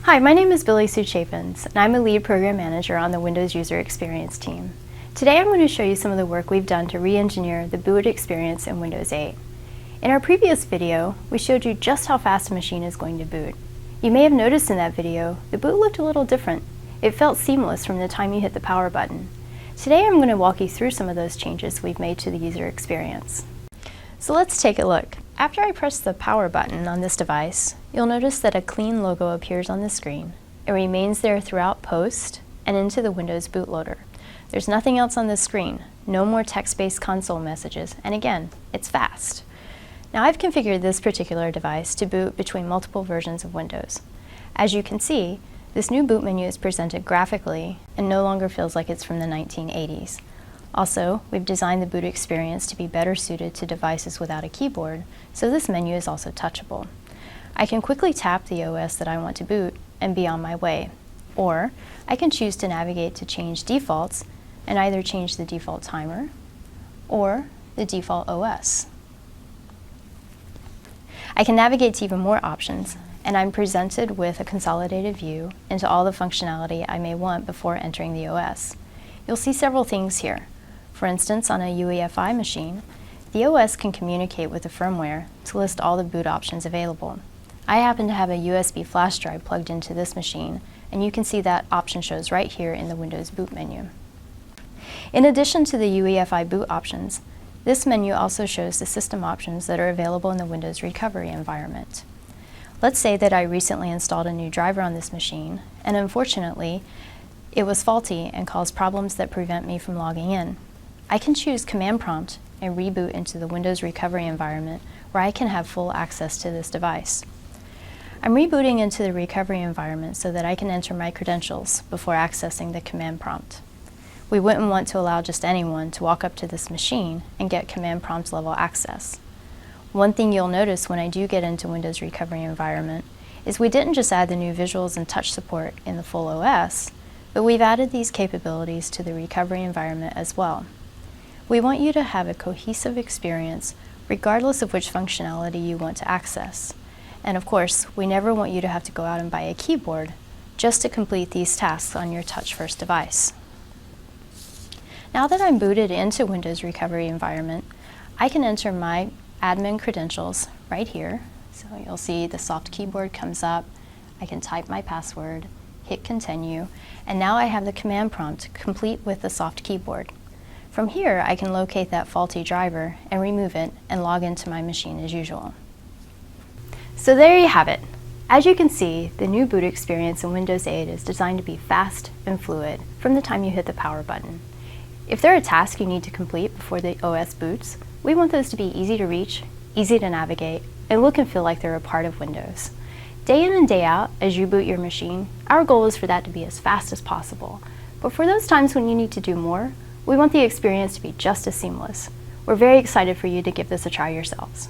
Hi, my name is Billy Sue Chapins, and I'm a lead program manager on the Windows User Experience team. Today I'm going to show you some of the work we've done to re-engineer the boot experience in Windows 8. In our previous video, we showed you just how fast a machine is going to boot. You may have noticed in that video, the boot looked a little different. It felt seamless from the time you hit the power button. Today I'm going to walk you through some of those changes we've made to the user experience. So let's take a look. After I press the power button on this device, you'll notice that a clean logo appears on the screen. It remains there throughout post and into the Windows bootloader. There's nothing else on the screen, no more text-based console messages, and again, it's fast. Now I've configured this particular device to boot between multiple versions of Windows. As you can see, this new boot menu is presented graphically and no longer feels like it's from the 1980s. Also, we've designed the boot experience to be better suited to devices without a keyboard, so this menu is also touchable. I can quickly tap the OS that I want to boot and be on my way, or I can choose to navigate to change defaults and either change the default timer or the default OS. I can navigate to even more options, and I'm presented with a consolidated view into all the functionality I may want before entering the OS. You'll see several things here. For instance, on a UEFI machine, the OS can communicate with the firmware to list all the boot options available. I happen to have a USB flash drive plugged into this machine, and you can see that option shows right here in the Windows boot menu. In addition to the UEFI boot options, this menu also shows the system options that are available in the Windows recovery environment. Let's say that I recently installed a new driver on this machine, and unfortunately, it was faulty and caused problems that prevent me from logging in. I can choose Command Prompt and reboot into the Windows recovery environment where I can have full access to this device. I'm rebooting into the recovery environment so that I can enter my credentials before accessing the Command Prompt. We wouldn't want to allow just anyone to walk up to this machine and get Command Prompt level access. One thing you'll notice when I do get into Windows recovery environment is we didn't just add the new visuals and touch support in the full OS, but we've added these capabilities to the recovery environment as well. We want you to have a cohesive experience regardless of which functionality you want to access. And of course, we never want you to have to go out and buy a keyboard just to complete these tasks on your touch-first device. Now that I'm booted into Windows recovery environment, I can enter my admin credentials right here. So you'll see the soft keyboard comes up, I can type my password, hit continue, and now I have the command prompt complete with the soft keyboard. From here, I can locate that faulty driver and remove it and log into my machine as usual. So there you have it. As you can see, the new boot experience in Windows 8 is designed to be fast and fluid from the time you hit the power button. If there are tasks you need to complete before the OS boots, we want those to be easy to reach, easy to navigate, and look and feel like they're a part of Windows. Day in and day out, as you boot your machine, our goal is for that to be as fast as possible. But for those times when you need to do more, we want the experience to be just as seamless. We're very excited for you to give this a try yourselves.